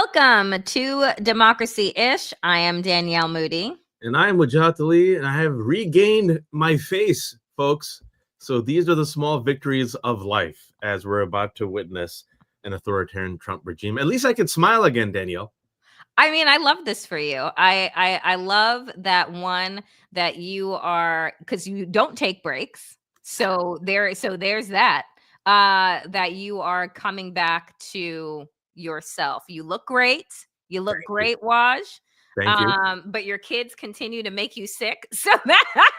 Welcome to Democracy-ish. I am Danielle Moodie. And I am Wajahat, and I have regained my face, folks. So these are the small victories of life as we're about to witness an authoritarian Trump regime. At least I can smile again, Danielle. I mean, I love this for you. I love that one that you are, because you don't take breaks. So there's that. That you are coming back to yourself. You look great. You look great, Waj. Thank you. But your kids continue to make you sick. So that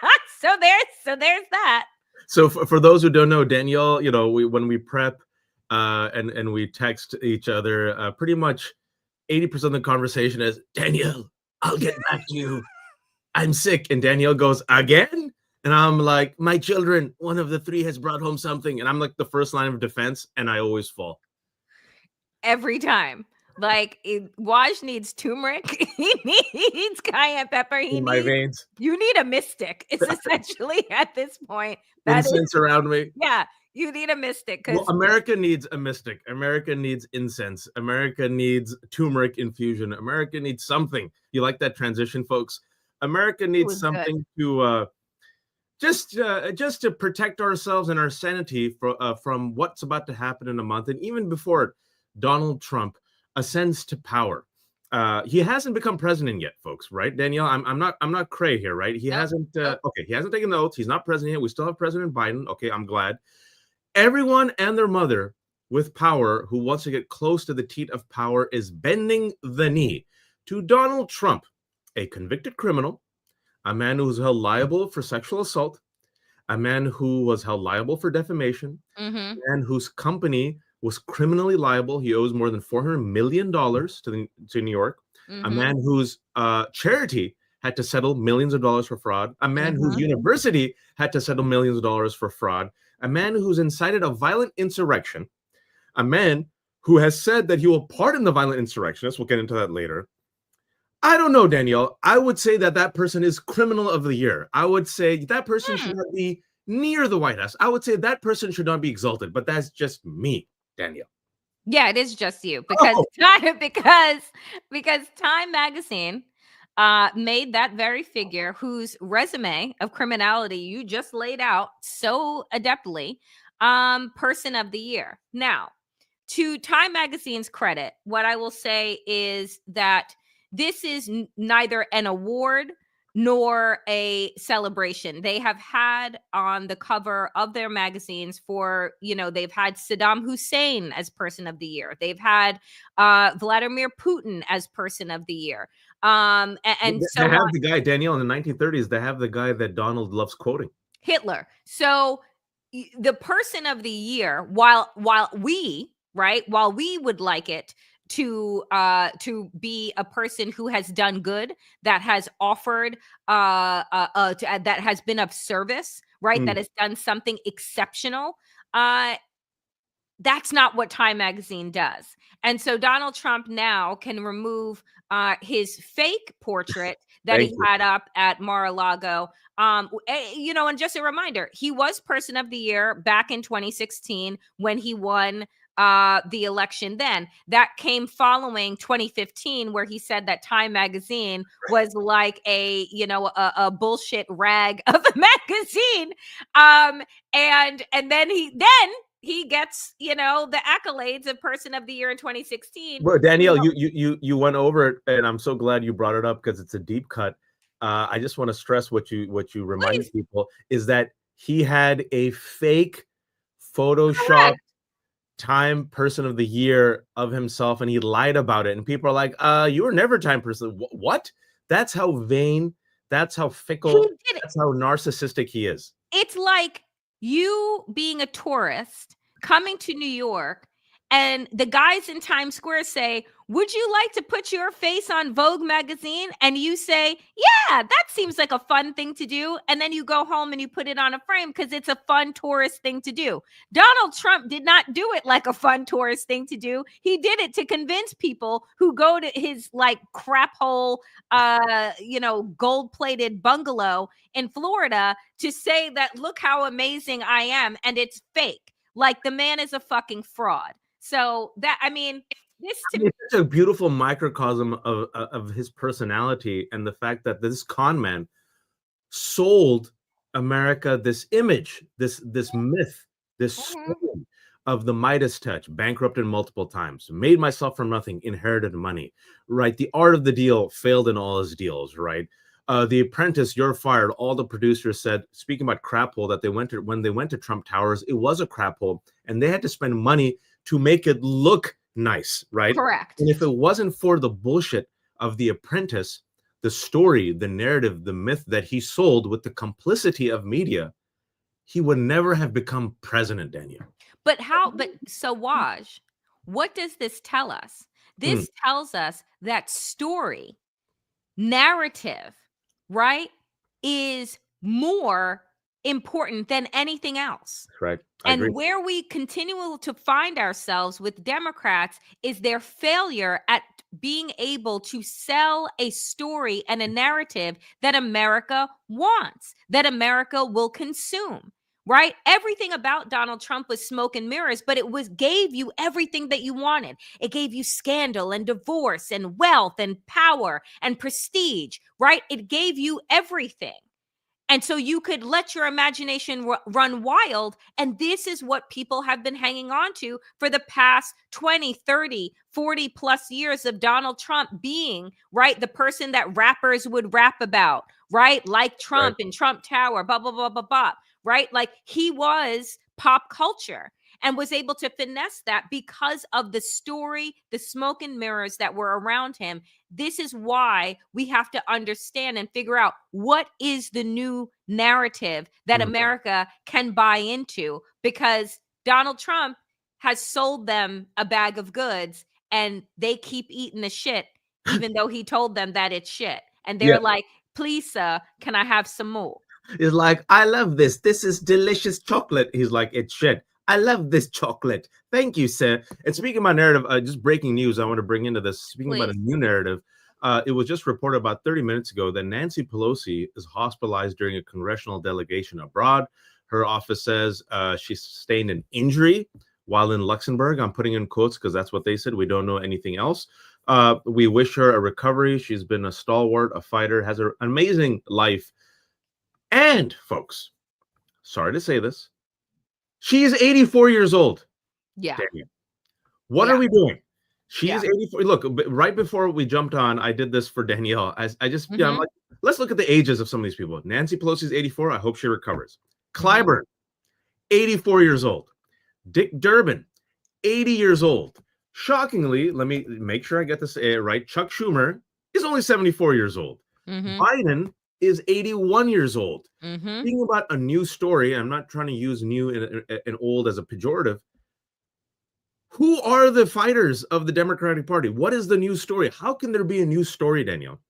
there's that. So for those who don't know, Danielle, when we prep and we text each other, pretty much 80% of the conversation is, Danielle, I'll get back to you. I'm sick. And Danielle goes, again? And I'm like, my children, one of the three has brought home something. And I'm like the first line of defense, and I always fall. Every time. Like, Waj needs turmeric. He needs cayenne pepper. My veins. You need a mystic. It's essentially at this point. Incense around me. Yeah, you need a mystic. Well, America needs a mystic. America needs incense. America needs turmeric infusion. America needs something. You like that transition, folks? America needs something to just to protect ourselves and our sanity from what's about to happen in a month. And even before Donald Trump ascends to power, he hasn't become president yet, folks. Right, Danielle? I'm not cray here, right? He hasn't. Okay, he hasn't taken the oath. He's not president yet. We still have President Biden. Okay, I'm glad. Everyone and their mother with power who wants to get close to the teat of power is bending the knee to Donald Trump, a convicted criminal, a man who was held liable for sexual assault, a man who was held liable for defamation, and whose company was criminally liable. He owes more than $400 million to New York. A man whose charity had to settle millions of dollars for fraud. A man whose university had to settle millions of dollars for fraud. A man who's incited a violent insurrection. A man who has said that he will pardon the violent insurrectionists. We'll get into that later. I don't know, Danielle. I would say that person is criminal of the year. I would say that person should not be near the White House. I would say that person should not be exalted, but that's just me, Danielle. Yeah, it is just you because Time Magazine made that very figure whose resume of criminality you just laid out so adeptly, person of the year. Now, to Time Magazine's credit, what I will say is that this is neither an award nor a celebration. They have had on the cover of their magazines they've had Saddam Hussein as person of the year. They've had Vladimir Putin as person of the year. And they have the guy, Danielle, in the 1930s, they have the guy that Donald loves quoting. Hitler. So the person of the year, while we would like it to be a person who has done good, that has offered that has been of service, right? That has done something exceptional. That's not what Time Magazine does. And so Donald Trump now can remove his fake portrait that he had up at Mar-a-Lago. And just a reminder, he was person of the year back in 2016 when he won the election. Then that came following 2015, where he said that Time Magazine was like a bullshit rag of a magazine. And then he gets, the accolades of person of the year in 2016. Well, Danielle, you went over it, and I'm so glad you brought it up because it's a deep cut. I just want to stress what you reminded people is that he had a fake Photoshop Time person of the year of himself, and he lied about it. And people are like, you were never Time person. What? That's how vain, that's how fickle, that's how narcissistic he is. It's like you being a tourist coming to New York, and the guys in Times Square say, would you like to put your face on Vogue magazine? And you say, yeah, that seems like a fun thing to do. And then you go home and you put it on a frame because it's a fun tourist thing to do. Donald Trump did not do it like a fun tourist thing to do. He did it to convince people who go to his crap hole, gold-plated bungalow in Florida to say that, look how amazing I am. And it's fake. Like, the man is a fucking fraud. So that, This to I mean, it's such a beautiful microcosm of his personality and the fact that this con man sold America this image, this myth, this story of the Midas touch, bankrupted multiple times, made myself from nothing, inherited money, right? The art of the deal failed in all his deals, right? The Apprentice, you're fired. All the producers said, speaking about crap hole, that they went to when they went to Trump Towers, it was a crap hole, and they had to spend money to make it look nice, right? correct. And if it wasn't for the bullshit of The Apprentice, the story, the narrative, the myth that he sold with the complicity of media, he would never have become president, Danielle. But so Waj, what does this tell us? This tells us that story, narrative, right, is more important than anything else. Right. I agree. And where we continue to find ourselves with Democrats is their failure at being able to sell a story and a narrative that America wants, that America will consume. Right? Everything about Donald Trump was smoke and mirrors, but gave you everything that you wanted. It gave you scandal and divorce and wealth and power and prestige, right? It gave you everything. And so you could let your imagination run wild. And this is what people have been hanging on to for the past 20, 30, 40 plus years of Donald Trump being, right, the person that rappers would rap about, right? Like Trump and Trump Tower, blah, blah, blah, blah, blah, right? Like he was pop culture and was able to finesse that because of the story, the smoke and mirrors that were around him. This is why we have to understand and figure out what is the new narrative that America can buy into, because Donald Trump has sold them a bag of goods and they keep eating the shit, even though he told them that it's shit. And they're like, please, sir, can I have some more? He's like, I love this. This is delicious chocolate. He's like, it's shit. I love this chocolate. Thank you, sir. And speaking about narrative, just breaking news I want to bring into this. Speaking about a new narrative, it was just reported about 30 minutes ago that Nancy Pelosi is hospitalized during a congressional delegation abroad. Her office says she sustained an injury while in Luxembourg. I'm putting in quotes because that's what they said. We don't know anything else. We wish her a recovery. She's been a stalwart, a fighter, has an amazing life. And, folks, sorry to say this, she is 84 years old. Yeah. Danielle. What are we doing? She is 84. Look, right before we jumped on, I did this for Danielle. I just, I'm like, let's look at the ages of some of these people. Nancy Pelosi is 84. I hope she recovers. Clyburn, 84 years old. Dick Durbin, 80 years old. Shockingly, let me make sure I get this right. Chuck Schumer is only 74 years old. Biden is 81 years old. Thinking about a new story, I'm not trying to use new and old as a pejorative. Who are the fighters of the Democratic Party? What is the new story? How can there be a new story, Danielle,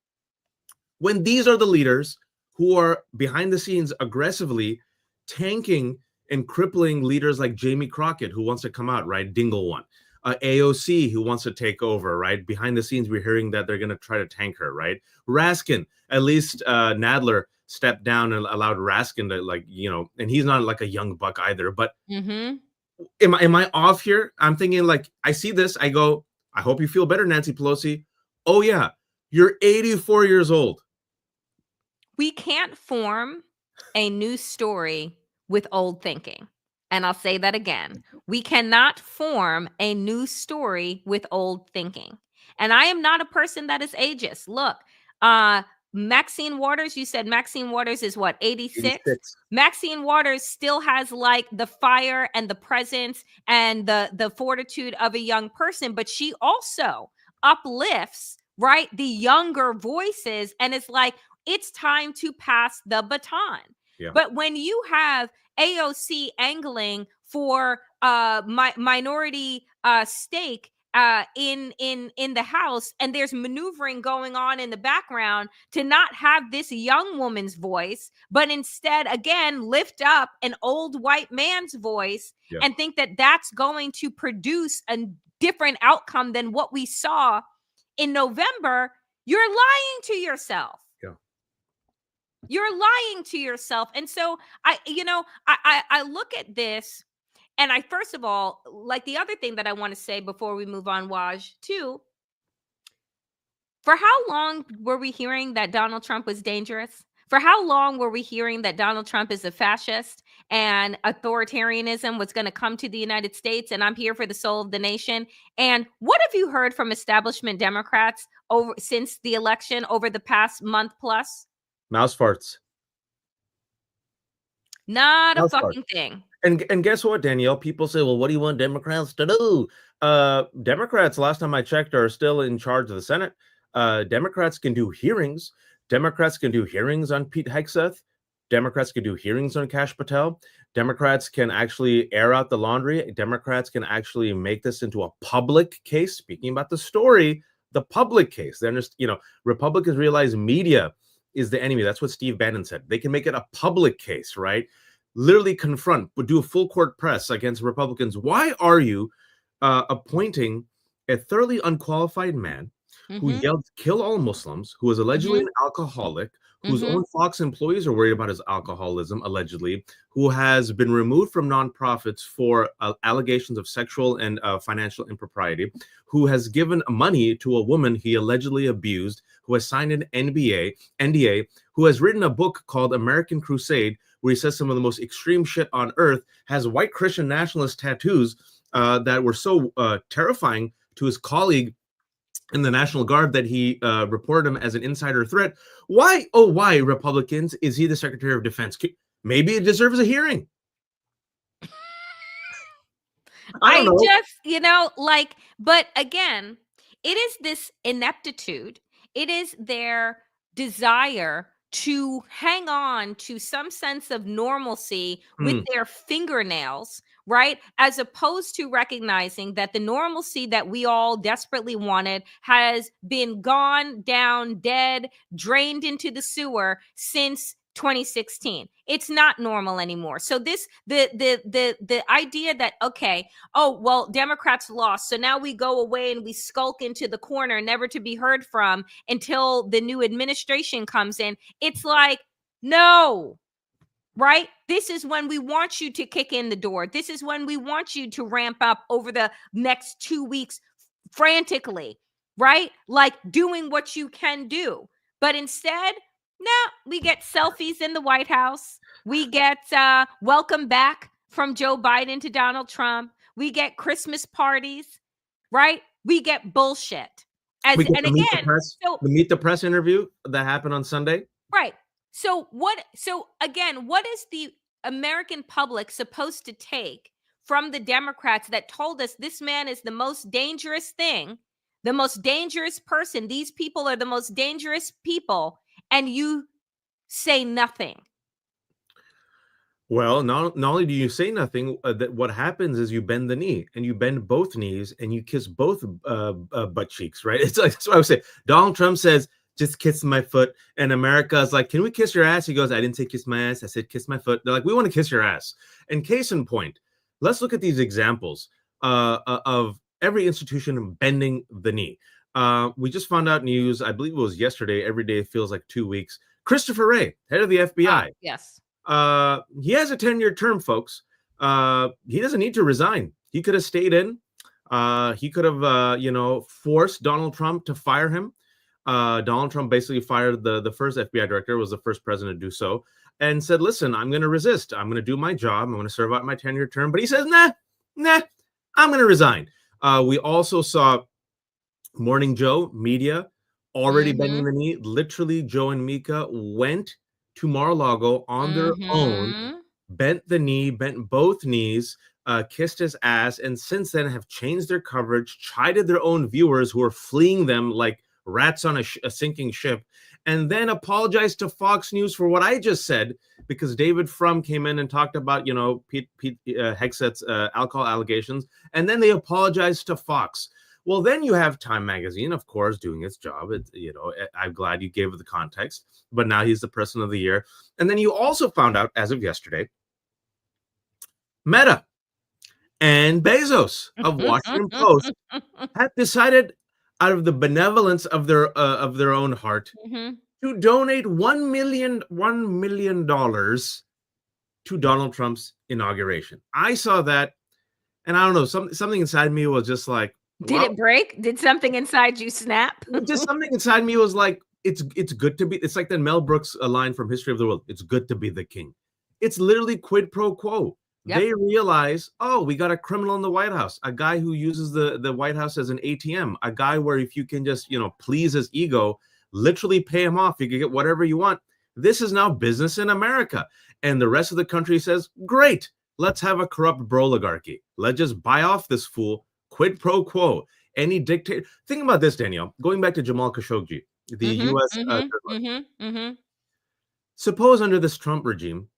when these are the leaders who are behind the scenes aggressively tanking and crippling leaders like Jamie Crockett, who wants to come out, right? Dingle one. AOC, who wants to take over, right? Behind the scenes, we're hearing that they're going to try to tank her, right? Raskin, at least Nadler stepped down and allowed Raskin to, like, you know, and he's not like a young buck either, but am I off here? I'm thinking, like, I see this, I go, I hope you feel better, Nancy Pelosi. Oh yeah, you're 84 years old. We can't form a new story with old thinking. And I'll say that again. We cannot form a new story with old thinking. And I am not a person that is ageist. Look, Maxine Waters, you said Maxine Waters is what, 86? Maxine Waters still has like the fire and the presence and the fortitude of a young person, but she also uplifts, right, the younger voices, and it's like, it's time to pass the baton. But when you have AOC angling for minority stake in the House, and there's maneuvering going on in the background to not have this young woman's voice, but instead, again, lift up an old white man's voice and think that that's going to produce a different outcome than what we saw in November, you're lying to yourself. You're lying to yourself. And so I look at this And I, first of all, like the other thing that I want to say before we move on, Waj, too, for how long were we hearing that Donald Trump was dangerous? For how long were we hearing that Donald Trump is a fascist and authoritarianism was going to come to the United States and I'm here for the soul of the nation? And what have you heard from establishment Democrats over since the election over the past month plus? Mouse farts. Not a fucking thing. And guess what, Danielle? People say, well, what do you want Democrats to do? Democrats, last time I checked, are still in charge of the Senate. Democrats can do hearings. Democrats can do hearings on Pete Hegseth. Democrats can do hearings on Kash Patel. Democrats can actually air out the laundry. Democrats can actually make this into a public case. Speaking about the story, the public case. Then, Republicans realize media is the enemy. That's what Steve Bannon said. They can make it a public case, right? Literally confront, but do a full court press against Republicans. Why are you appointing a thoroughly unqualified man who yelled "kill all Muslims," who is allegedly an alcoholic, whose own Fox employees are worried about his alcoholism, allegedly, who has been removed from nonprofits for allegations of sexual and financial impropriety, who has given money to a woman he allegedly abused, who has signed an NDA, who has written a book called American Crusade, where he says some of the most extreme shit on earth, has white Christian nationalist tattoos that were so terrifying to his colleague in the National Guard that he reported him as an insider threat. Why, Republicans, is he the Secretary of Defense? Maybe it deserves a hearing. I just, but again, it is this ineptitude. It is their desire to hang on to some sense of normalcy with their fingernails, right? As opposed to recognizing that the normalcy that we all desperately wanted has been gone down, dead, drained into the sewer since 2016. It's not normal anymore. So the idea that, okay, oh, well, Democrats lost, so now we go away and we skulk into the corner, never to be heard from until the new administration comes in. It's like, no, right? This is when we want you to kick in the door. This is when we want you to ramp up over the next 2 weeks frantically, right? Like doing what you can do. But instead, no, we get selfies in the White House. We get welcome back from Joe Biden to Donald Trump. We get Christmas parties, right? We get bullshit. The Meet the Press interview that happened on Sunday. Right. So what is the American public supposed to take from the Democrats that told us this man is the most dangerous thing, the most dangerous person? These people are the most dangerous people, and you say nothing. Well, not only do you say nothing, that what happens is you bend the knee, and you bend both knees, and you kiss both butt cheeks, right? It's like, that's what I would say. Donald Trump says, just kiss my foot, and America's like, can we kiss your ass? He goes, I didn't say kiss my ass, I said kiss my foot. They're like, we want to kiss your ass. And case in point, let's look at these examples of every institution bending the knee. We just found out news, I believe it was yesterday, every day feels like 2 weeks. Christopher Wray, head of the FBI. Yes. He has a 10-year term, folks. He doesn't need to resign. He could have stayed in. He could have, forced Donald Trump to fire him. Donald Trump basically fired the first FBI director, was the first president to do so, and said, listen, I'm going to resist. I'm going to do my job. I'm going to serve out my 10-year term. But he says, nah, I'm going to resign. We also saw Morning Joe media already bending the knee. Literally, Joe and Mika went to Mar-a-Lago on their own, bent the knee, bent both knees, kissed his ass, and since then have changed their coverage, chided their own viewers who are fleeing them like rats on a sinking ship, and then apologized to Fox News for what I just said, because David Frum came in and talked about, Pete Hegseth's alcohol allegations, and then they apologized to Fox. Well, then you have Time Magazine, of course, doing its job. I'm glad you gave it the context, but now he's the Person of the Year. And then you also found out, as of yesterday, Meta and Bezos of Washington Post have decided, out of the benevolence of their own heart, to donate $1 million to Donald Trump's inauguration. I saw that. And I don't know, something inside me was just like, did it break? Did something inside you snap? Just something inside me was like, it's good to be. It's like that Mel Brooks line from History of the World. It's good to be the king. It's literally quid pro quo. Yep. They realize, oh, we got a criminal in the White House, a guy who uses the White House as an ATM, a guy where if you can just, please his ego, literally pay him off, you can get whatever you want. This is now business in America. And the rest of the country says, great, let's have a corrupt broligarchy. Let's just buy off this fool, quid pro quo. Any dictator. Think about this, Danielle. Going back to Jamal Khashoggi, the U.S. Suppose under this Trump regime,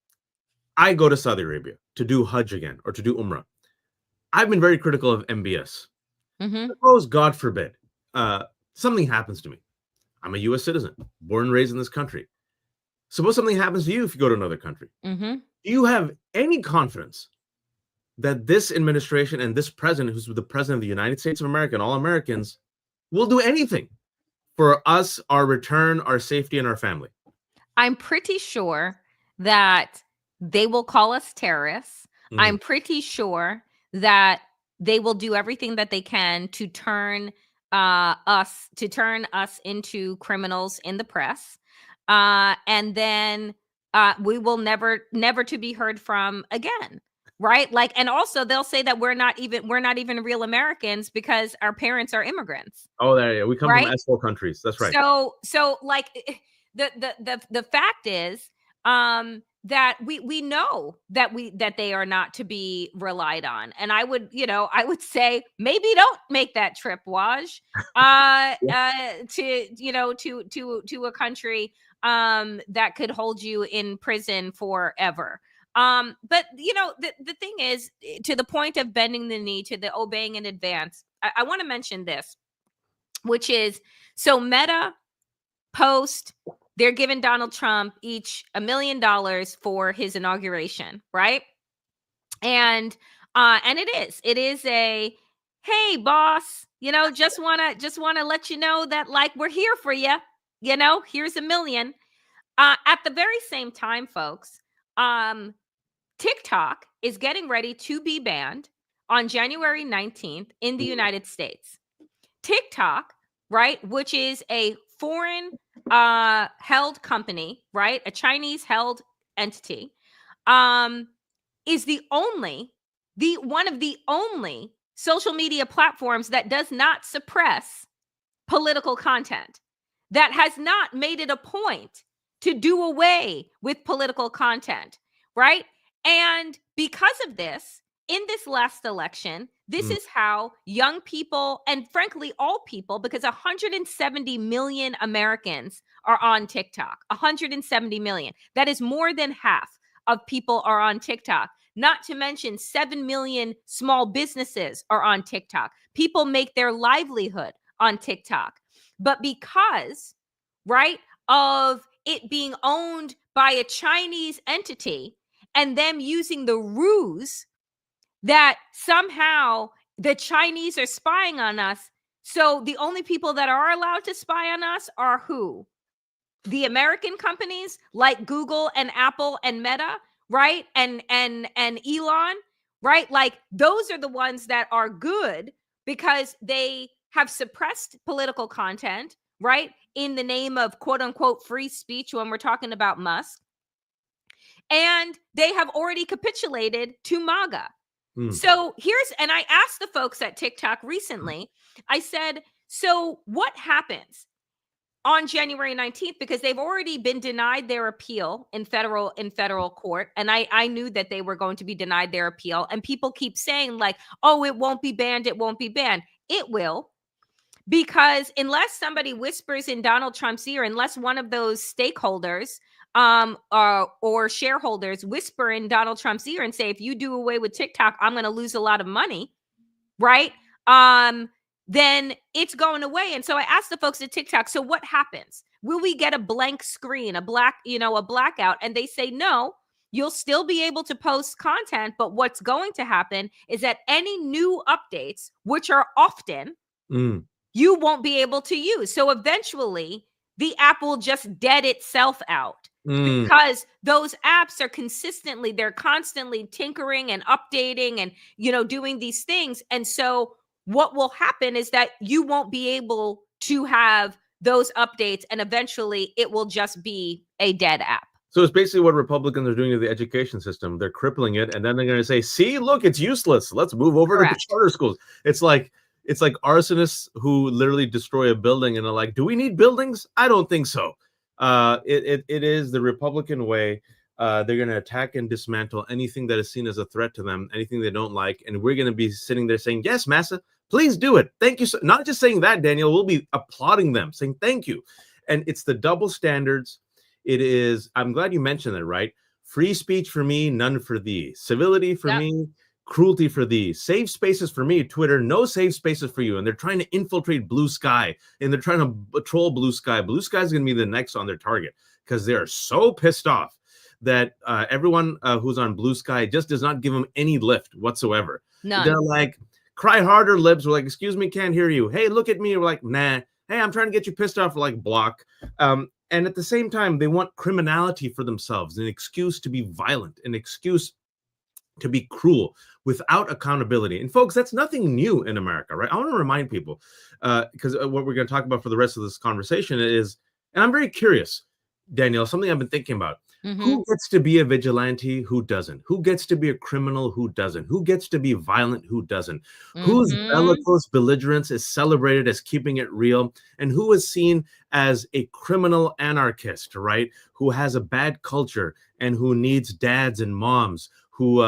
I go to Saudi Arabia to do Hajj again or to do Umrah. I've been very critical of MBS. Suppose, God forbid, something happens to me. I'm a U.S. citizen, born and raised in this country. Suppose something happens to you if you go to another country. Do you have any confidence that this administration and this president, who's the president of the United States of America and all Americans, will do anything for us, our return, our safety, and our family? I'm pretty sure that they will call us terrorists. I'm pretty sure that they will do everything that they can to turn us into criminals in the press. And then we will never to be heard from again. Right. Like, and also they'll say that we're not even real Americans because our parents are immigrants. Oh, there, yeah. We come from S4 countries. That's right. So like the fact is that we know that they are not to be relied on. And I would say maybe don't make that trip, Waj, to a country that could hold you in prison forever. But the thing is, to the point of bending the knee, to the obeying in advance, I want to mention this, which is, so Meta Post, they're giving Donald Trump each $1 million for his inauguration, right? And it is a, hey boss, just wanna let you know that, like, we're here for you, here's $1 million. At the very same time, folks, TikTok is getting ready to be banned on January 19th in the United States. TikTok, right, which is a foreign held company, right, a Chinese held entity, is one of the only social media platforms that does not suppress political content, that has not made it a point to do away with political content, right? And because of this, in this last election, this is how young people, and frankly, all people, because 170 million Americans are on TikTok, 170 million. That is more than half of people are on TikTok. Not to mention 7 million small businesses are on TikTok. People make their livelihood on TikTok. But because, right, of it being owned by a Chinese entity and them using the ruse that somehow the Chinese are spying on us, so the only people that are allowed to spy on us are who? The American companies like Google and Apple and Meta, right? And Elon, right? Like, those are the ones that are good because they have suppressed political content, right, in the name of quote unquote free speech when we're talking about Musk. And they have already capitulated to MAGA. So and I asked the folks at TikTok recently, I said, so what happens on January 19th? Because they've already been denied their appeal in federal court. And I knew that they were going to be denied their appeal. And people keep saying, like, oh, it won't be banned. It won't be banned. It will. Because unless somebody whispers in Donald Trump's ear, unless one of those stakeholders or shareholders whisper in Donald Trump's ear and say, if you do away with TikTok, I'm going to lose a lot of money, right? Then it's going away. And so I asked the folks at TikTok, so what happens? Will we get a blank screen, a blackout? And they say, no, you'll still be able to post content. But what's going to happen is that any new updates, which are often, you won't be able to use. So eventually the app will just dead itself out. because those apps are they're constantly tinkering and updating and, doing these things. And so what will happen is that you won't be able to have those updates, and eventually it will just be a dead app. So it's basically what Republicans are doing to the education system. They're crippling it, and then they're going to say, "See, look, it's useless. Let's move over to the charter schools." It's like arsonists who literally destroy a building and are like, "Do we need buildings? I don't think so." It is the Republican way. They're going to attack and dismantle anything that is seen as a threat to them, anything they don't like, and we're going to be sitting there saying, "Yes, massa, please do it. Thank you." Not just saying that, Daniel. We'll be applauding them, saying thank you. And it's the double standards. It is, I'm glad you mentioned that, right? Free speech for me, none for thee. Civility for me, cruelty for thee. Safe spaces for me, Twitter, no safe spaces for you. And they're trying to infiltrate Blue Sky, and they're trying to troll Blue Sky. Blue Sky is going to be the next on their target because they're so pissed off that everyone who's on Blue Sky just does not give them any lift whatsoever. None. They're like, cry harder, libs. We're like, excuse me, can't hear you. Hey, look at me. We're like, nah. Hey, I'm trying to get you pissed off. We're like, block. And at the same time, they want criminality for themselves, an excuse to be violent, an excuse to be cruel without accountability. And folks, that's nothing new in America, right? I want to remind people, because what we're going to talk about for the rest of this conversation is, and I'm very curious, Danielle, something I've been thinking about. Who gets to be a vigilante? Who doesn't? Who gets to be a criminal? Who doesn't? Who gets to be violent? Who doesn't? Whose bellicose belligerence is celebrated as keeping it real? And who is seen as a criminal anarchist, right? Who has a bad culture and who needs dads and moms who,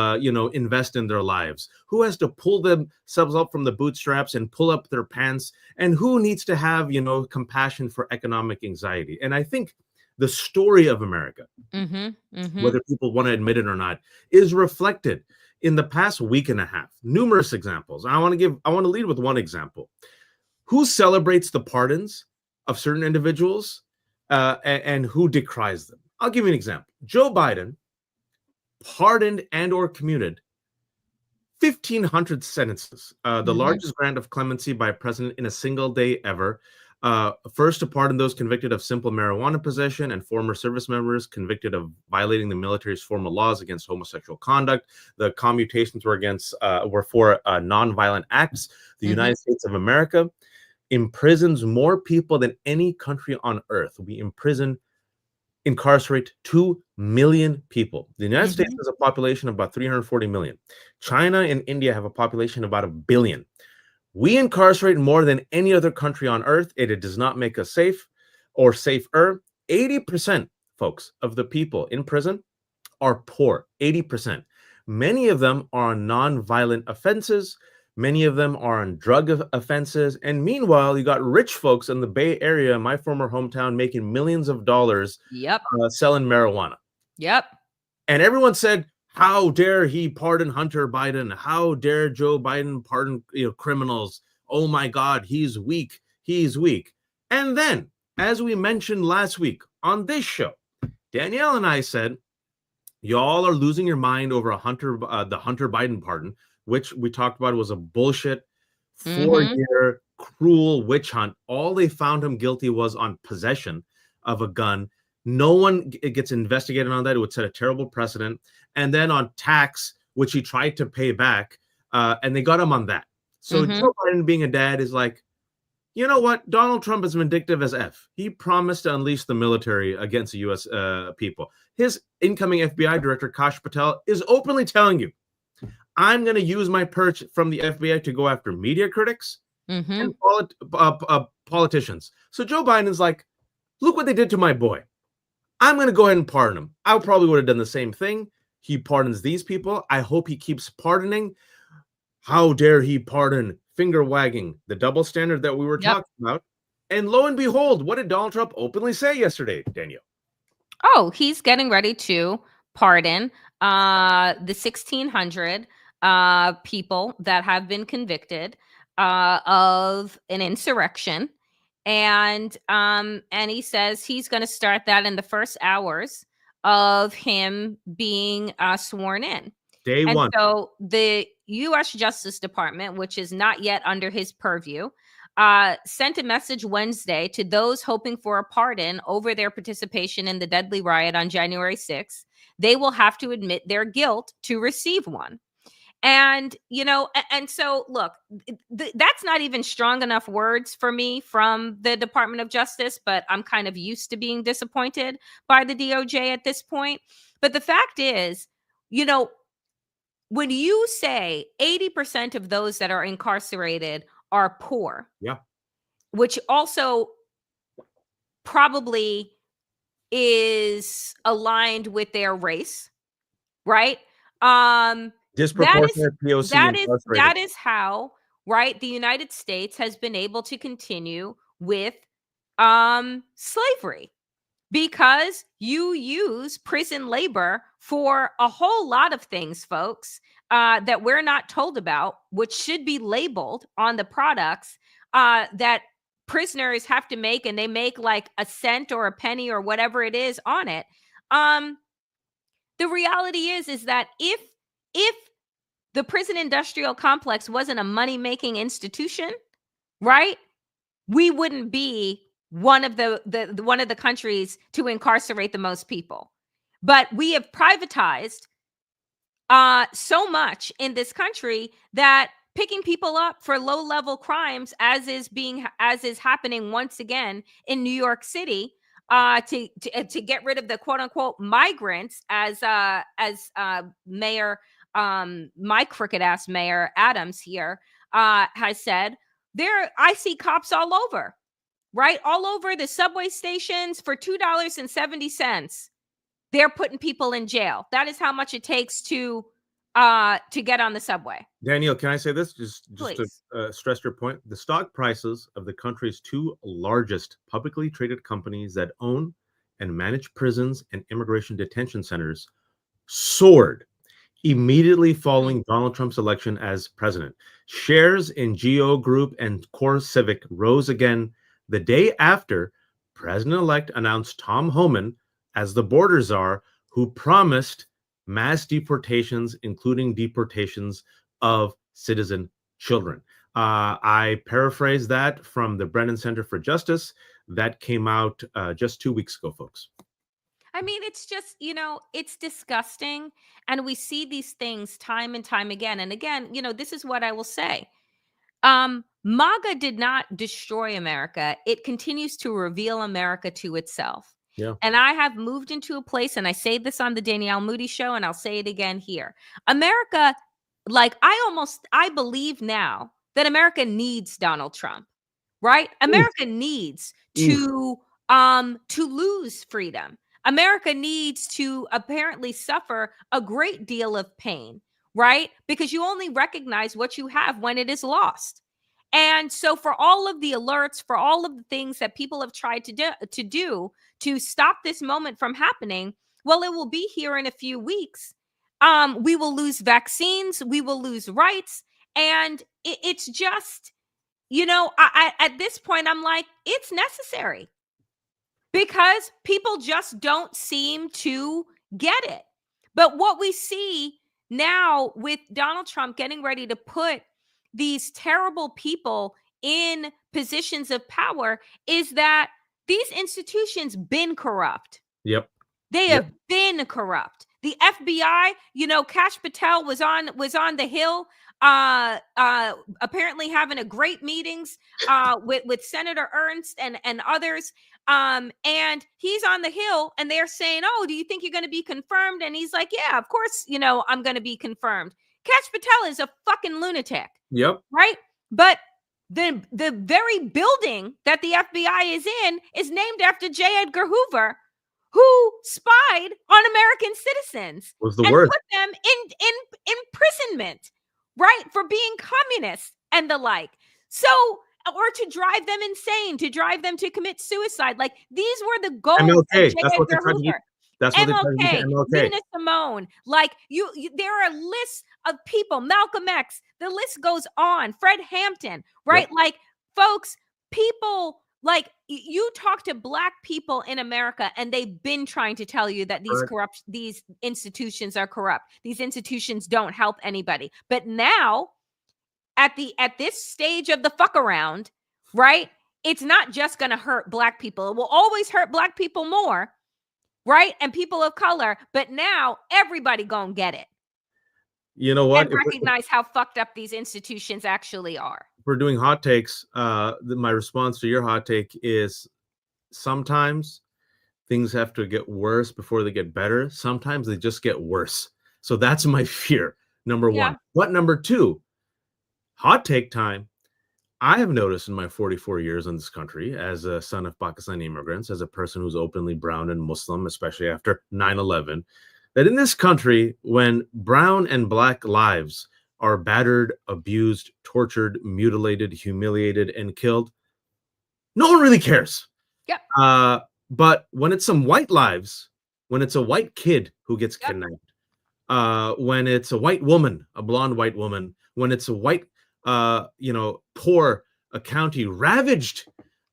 invest in their lives? Who has to pull themselves up from the bootstraps and pull up their pants? And who needs to have, compassion for economic anxiety? And I think the story of America, whether people want to admit it or not, is reflected in the past week and a half. Numerous examples. I want to lead with one example. Who celebrates the pardons of certain individuals and who decries them? I'll give you an example. Joe Biden pardoned and or commuted 1,500 sentences, the largest grant of clemency by a president in a single day ever. First to pardon those convicted of simple marijuana possession and former service members convicted of violating the military's formal laws against homosexual conduct. The commutations were for nonviolent acts. The United States of America imprisons more people than any country on earth. We incarcerate 2 million people. The United States has a population of about 340 million. China and India have a population of about 1 billion. We incarcerate more than any other country on earth. It does not make us safe or safer. 80%, folks, of the people in prison are poor. 80%. Many of them are on non-violent offenses. Many of them are on drug offenses. And meanwhile, you got rich folks in the Bay Area, my former hometown, making millions of dollars selling marijuana. And everyone said, how dare he pardon Hunter Biden? How dare Joe Biden pardon criminals? Oh my God, he's weak. He's weak. And then, as we mentioned last week on this show, Danielle and I said, y'all are losing your mind over the Hunter Biden pardon, which we talked about was a bullshit 4-year cruel witch hunt. All they found him guilty was on possession of a gun. No one gets investigated on that. It would set a terrible precedent. And then on tax, which he tried to pay back, and they got him on that. So Joe Biden being a dad is like, you know what? Donald Trump is vindictive as F. He promised to unleash the military against the U.S. People. His incoming FBI director, Kash Patel, is openly telling you, I'm going to use my perch from the FBI to go after media critics and politicians. So Joe Biden's like, look what they did to my boy. I'm going to go ahead and pardon him. I probably would have done the same thing. He pardons these people. I hope he keeps pardoning. How dare he pardon? Finger wagging, the double standard that we were talking about. And lo and behold, what did Donald Trump openly say yesterday, Danielle? Oh, he's getting ready to pardon the 1,600 people that have been convicted of an insurrection. And he says he's going to start that in the first hours of him being sworn in. Day one. So the U.S. Justice Department, which is not yet under his purview, sent a message Wednesday to those hoping for a pardon over their participation in the deadly riot on January 6th. They will have to admit their guilt to receive one. And, and so look, that's not even strong enough words for me from the Department of Justice, but I'm kind of used to being disappointed by the DOJ at this point. But the fact is, when you say 80% of those that are incarcerated are poor, yeah, which also probably is aligned with their race, right? Disproportionate POC that is how, right, the United States has been able to continue with slavery, because you use prison labor for a whole lot of things, folks, that we're not told about, which should be labeled on the products that prisoners have to make, and they make like a cent or a penny or whatever it is on it. The reality is that if the prison industrial complex wasn't a money-making institution, right, we wouldn't be one of the countries to incarcerate the most people. But we have privatized so much in this country that picking people up for low-level crimes, as is happening once again in New York City, to get rid of the quote-unquote migrants, as Mayor my crooked ass Mayor Adams here has said. I see cops all over, right? All over the subway stations for $2.70. They're putting people in jail. That is how much it takes to get on the subway. Danielle, can I say this? Just to stress your point. The stock prices of the country's two largest publicly traded companies that own and manage prisons and immigration detention centers soared immediately following Donald Trump's election as president. Shares in GEO Group and Core Civic rose again the day after President-elect announced Tom Homan as the border czar, who promised mass deportations, including deportations of citizen children. I paraphrase that from the Brennan Center for Justice. That came out just 2 weeks ago, folks. I mean, it's just, it's disgusting. And we see these things time and time again. And again, this is what I will say. MAGA did not destroy America. It continues to reveal America to itself. Yeah. And I have moved into a place, and I say this on the Danielle Moodie show, and I'll say it again here. America, I believe now that America needs Donald Trump, right? America needs to lose freedom. America needs to apparently suffer a great deal of pain, right? Because you only recognize what you have when it is lost. And so for all of the alerts, for all of the things that people have tried to do to stop this moment from happening, well, it will be here in a few weeks. We will lose vaccines. We will lose rights. And it's just, at this point, I'm like, it's necessary. Because people just don't seem to get it. But what we see now with Donald Trump getting ready to put these terrible people in positions of power is that these institutions been corrupt. Yep. They have been corrupt. The FBI, Kash Patel was on the Hill, apparently having a great meetings with Senator Ernst and others. And he's on the Hill, and they're saying, "Oh, do you think you're going to be confirmed?" And he's like, "Yeah, of course, I'm going to be confirmed." Kash Patel is a fucking lunatic. Yep. Right? But the very building that the FBI is in is named after J. Edgar Hoover, who spied on American citizens and put them in imprisonment, right, for being communists and the like. So, or to drive them insane, to drive them to commit suicide. Like, these were the goals of J. Edgar Hoover. That's what MLK, Nina Simone, like there are lists of people, Malcolm X, the list goes on, Fred Hampton, right? Yep. Like, folks, people, like, you talk to Black people in America, and they've been trying to tell you that these institutions are corrupt. These institutions don't help anybody. But now, at this stage of the fuck around, right? It's not just going to hurt Black people. It will always hurt Black people more, right? And people of color. But now everybody going to get it. You know what? And recognize how fucked up these institutions actually are. If we're doing hot takes, my response to your hot take is sometimes things have to get worse before they get better. Sometimes they just get worse. So that's my fear, number one. But number two, hot take time. I have noticed in my 44 years in this country, as a son of Pakistani immigrants, as a person who's openly brown and Muslim, especially after 9/11, that in this country, when brown and Black lives are battered, abused, tortured, mutilated, humiliated, and killed, no one really cares. Yep. But when it's some white lives, when it's a white kid who gets kidnapped, when it's a white woman, a blonde white woman, when it's a white, poor county ravaged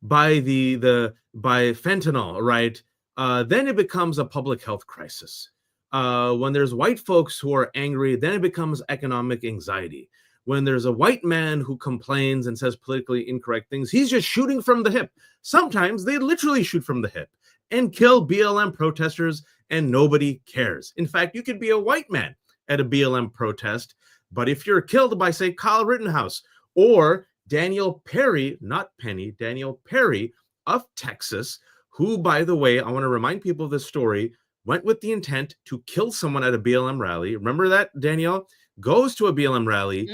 by by fentanyl, right? Then it becomes a public health crisis. When there's white folks who are angry, then it becomes economic anxiety. When there's a white man who complains and says politically incorrect things, he's just shooting from the hip. Sometimes they literally shoot from the hip and kill BLM protesters, and nobody cares. In fact, you could be a white man at a BLM protest, but if you're killed by, say, Kyle Rittenhouse or Daniel Perry, not Penny, Daniel Perry of Texas, who, by the way, I want to remind people of this story, went with the intent to kill someone at a BLM rally. Remember that, Danielle? Goes to a BLM rally,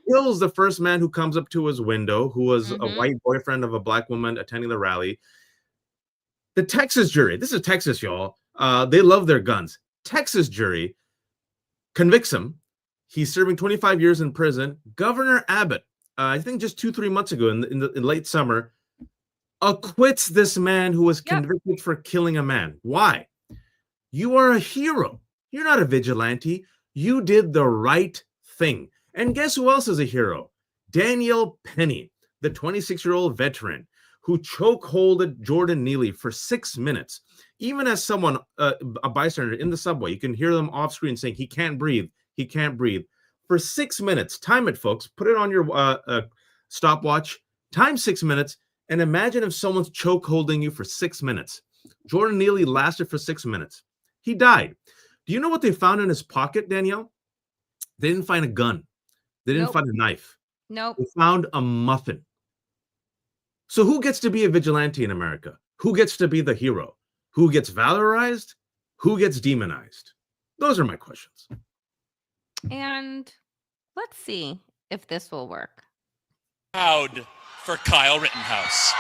kills the first man who comes up to his window, who was a white boyfriend of a Black woman attending the rally. The Texas jury, this is Texas, y'all. They love their guns. Texas jury convicts him. He's serving 25 years in prison. Governor Abbott, I think just 2-3 months ago in late summer, acquits this man who was convicted for killing a man. Why? You are a hero. You're not a vigilante. You did the right thing. And guess who else is a hero? Daniel Penny, the 26-year-old veteran who chokeholded Jordan Neely for 6 minutes. Even as someone, a bystander in the subway, you can hear them off screen saying, he can't breathe. He can't breathe. For 6 minutes, time it, folks. Put it on your stopwatch. Time 6 minutes. And imagine if someone's chokeholding you for 6 minutes. Jordan Neely lasted for 6 minutes. He died. Do you know what they found in his pocket, Danielle? They didn't find a gun. They didn't find a knife. Nope. They found a muffin. So who gets to be a vigilante in America? Who gets to be the hero? Who gets valorized? Who gets demonized? Those are my questions. And let's see if this will work. Proud for Kyle Rittenhouse.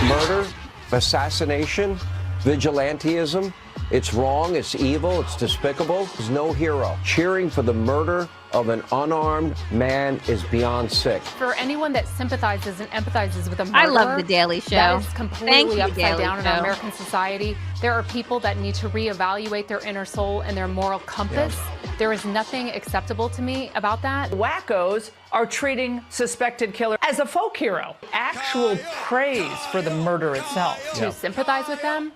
Murder, assassination, vigilantism. It's wrong, it's evil, it's despicable. There's no hero. Cheering for the murder of an unarmed man is beyond sick. For anyone that sympathizes and empathizes with a murderer, I love The Daily Show. That is completely upside down in our Show. American society. There are people that need to reevaluate their inner soul and their moral compass. There is nothing acceptable to me about that. Wackos are treating suspected killer as a folk hero. Actual praise for the murder itself. To sympathize with them,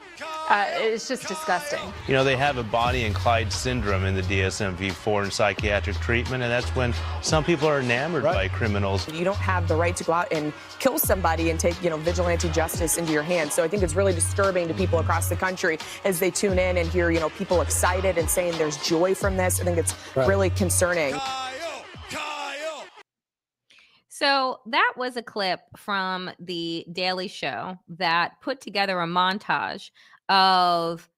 it's just disgusting. You know, they have a Bonnie and Clyde syndrome in the DSM-V4 in psychiatric treatment, and that's when some people are enamored by criminals. You don't have the right to go out and kill somebody and take, vigilante justice into your hands. So I think it's really disturbing to people across the country as they tune in and hear, people excited and saying there's joy from this. I think it's really concerning. So that was a clip from The Daily Show that put together a montage of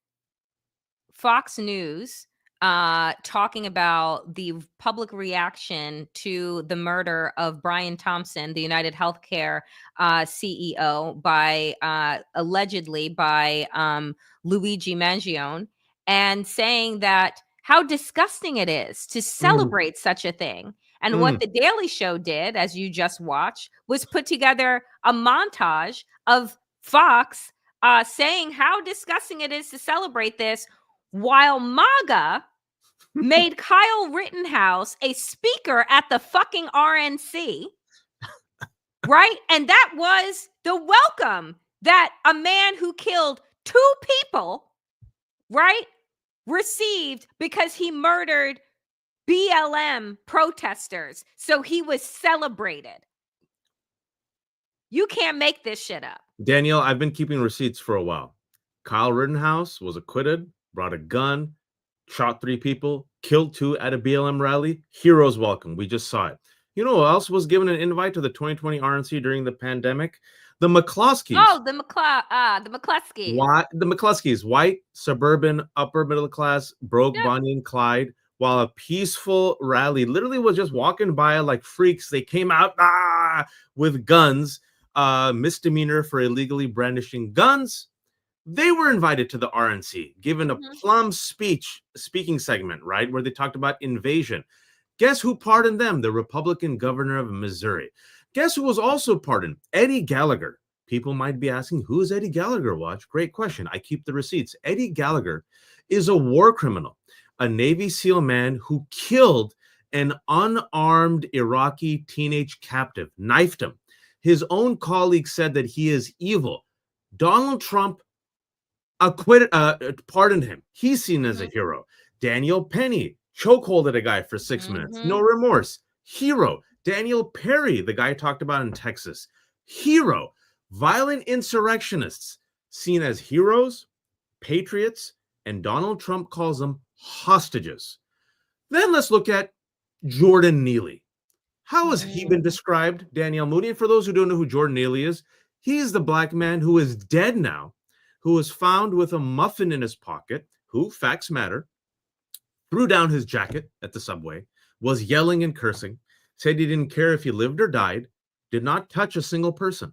Fox News talking about the public reaction to the murder of Brian Thompson, the United Healthcare CEO, allegedly by Luigi Mangione, and saying that how disgusting it is to celebrate such a thing. And what The Daily Show did, as you just watched, was put together a montage of Fox saying how disgusting it is to celebrate this, while MAGA made Kyle Rittenhouse a speaker at the fucking RNC, right? And that was the welcome that a man who killed 2 people, right, received because he murdered BLM protesters. So he was celebrated. You can't make this shit up. Danielle, I've been keeping receipts for a while. Kyle Rittenhouse was acquitted, brought a gun, shot 3 people, killed 2 at a BLM rally. Heroes welcome. We just saw it. You know who else was given an invite to the 2020 RNC during the pandemic? The McCloskeys. Oh, the McCloskeys. Why the McCloskeys? White, suburban, upper middle class, broke Bonnie and Clyde. While a peaceful rally literally was just walking by like freaks. They came out with guns, misdemeanor for illegally brandishing guns. They were invited to the RNC, given a plum speaking segment, right, where they talked about invasion. Guess who pardoned them? The Republican governor of Missouri. Guess who was also pardoned? Eddie Gallagher. People might be asking, who is Eddie Gallagher, Watch? Great question. I keep the receipts. Eddie Gallagher is a war criminal, a Navy SEAL man who killed an unarmed Iraqi teenage captive, knifed him. His own colleague said that he is evil. Donald Trump pardoned him. He's seen as a hero. Daniel Penny chokeholded a guy for 6 minutes. No remorse. Hero. Daniel Perry, the guy I talked about in Texas. Hero. Violent insurrectionists seen as heroes, patriots, and Donald Trump calls them hostages. Then let's look at Jordan Neely. How has he been described, Danielle Moodie? And for those who don't know who Jordan Neely is, he is the black man who is dead now, who was found with a muffin in his pocket, who, facts matter, threw down his jacket at the subway, was yelling and cursing, said he didn't care if he lived or died, did not touch a single person.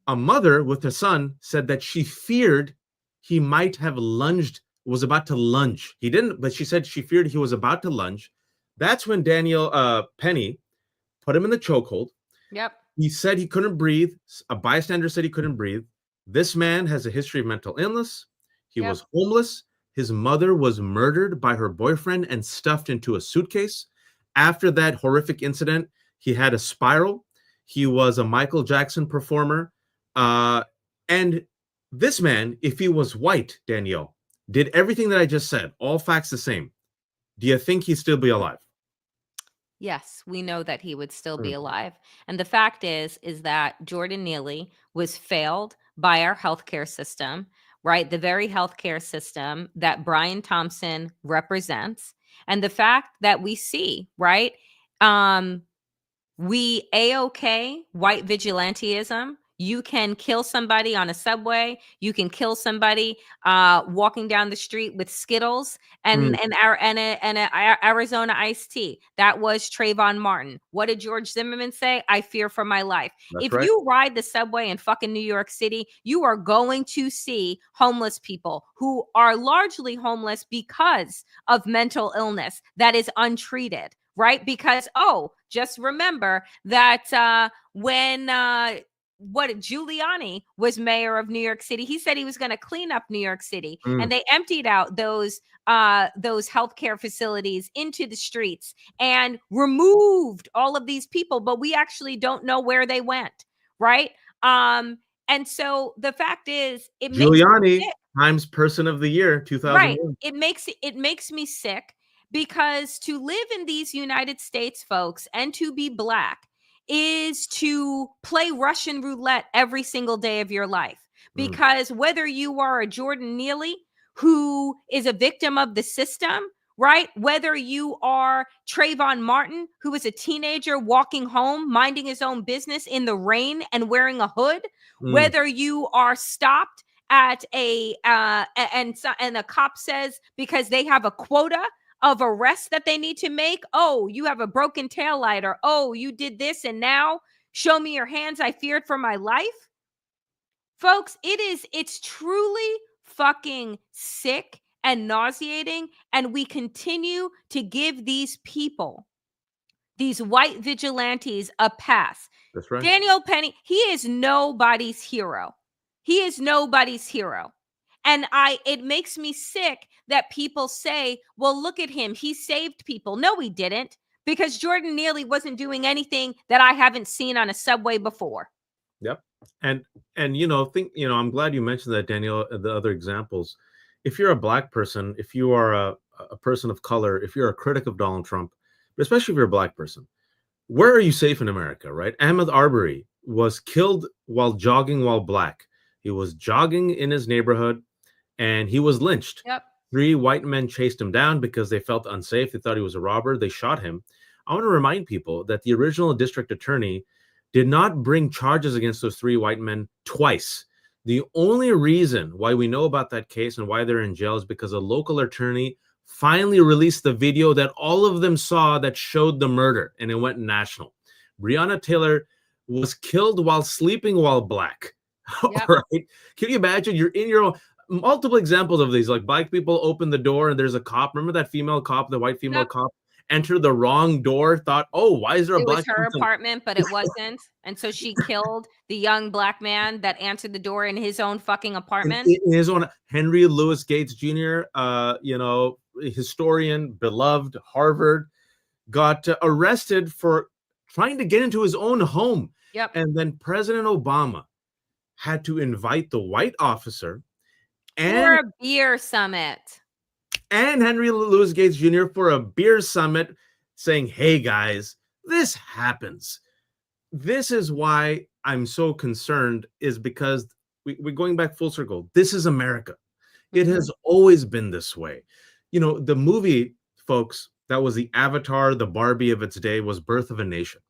A mother with a son said that she feared he might have was about to lunge. He didn't, but she said she feared he was about to lunge. That's when Daniel Penny put him in the chokehold. Yep. He said he couldn't breathe. A bystander said he couldn't breathe. This man has a history of mental illness. He was homeless. His mother was murdered by her boyfriend and stuffed into a suitcase. After that horrific incident, he had a spiral. He was a Michael Jackson performer. And this man, if he was white, Danielle, did everything that I just said, all facts the same. Do you think he'd still be alive? Yes, we know that he would still be alive. And the fact is that Jordan Neely was failed by our healthcare system, right? The very healthcare system that Brian Thompson represents. And the fact that we see, right? We A-OK white vigilantism. You can kill somebody on a subway. You can kill somebody walking down the street with Skittles and a Arizona iced tea. That was Trayvon Martin. What did George Zimmerman say? I fear for my life. If you ride the subway in fucking New York City, you are going to see homeless people who are largely homeless because of mental illness that is untreated, right? Because, just remember that when Giuliani was mayor of New York City, he said he was going to clean up New York City, and they emptied out those healthcare facilities into the streets and removed all of these people, but we actually don't know where they went, right? And so the fact is, Giuliani, Times Person of the Year, 2001. Right. It makes me sick because to live in these United States, folks, and to be black is to play Russian roulette every single day of your life. Because whether you are a Jordan Neely who is a victim of the system, right? Whether you are Trayvon Martin, who is a teenager walking home, minding his own business in the rain and wearing a hood, whether you are stopped at and a cop says because they have a quota of arrests that they need to make. Oh, you have a broken taillight, or oh, you did this and now show me your hands. I feared for my life. Folks, it's truly fucking sick and nauseating. And we continue to give these people, these white vigilantes, a pass. That's right. Daniel Penny, he is nobody's hero. He is nobody's hero. And it makes me sick that people say, well, look at him. He saved people. No, he didn't, because Jordan Neely wasn't doing anything that I haven't seen on a subway before. Yep. And I'm glad you mentioned that, Daniel, the other examples. If you're a black person, if you are a person of color, if you're a critic of Donald Trump, but especially if you're a black person, where are you safe in America, right? Ahmaud Arbery was killed while jogging while black. He was jogging in his neighborhood and he was lynched. Yep. 3 white men chased him down because they felt unsafe. They thought he was a robber. They shot him. I want to remind people that the original district attorney did not bring charges against those 3 white men twice. The only reason why we know about that case and why they're in jail is because a local attorney finally released the video that all of them saw that showed the murder, and it went national. Breonna Taylor was killed while sleeping while black. Yep. Right? Can you imagine? You're in your own, multiple examples of these, like black people open the door and there's a cop. Remember that female cop, the white female cop, entered the wrong door, thought, oh, why is there a It black was her person? apartment, but it wasn't. And so she killed the young black man that answered the door in his own fucking apartment. In his own. Henry Louis Gates Jr., historian, beloved, Harvard, got arrested for trying to get into his own home. Yep. And then President Obama had to invite the white officer For and a beer summit. Henry Louis Gates Jr. for a beer summit, saying, hey guys, this happens. This is why I'm so concerned, is because we're going back full circle. This is America. It has always been this way. You know, the movie, folks, that was the Avatar, the Barbie of its day, was Birth of a Nation.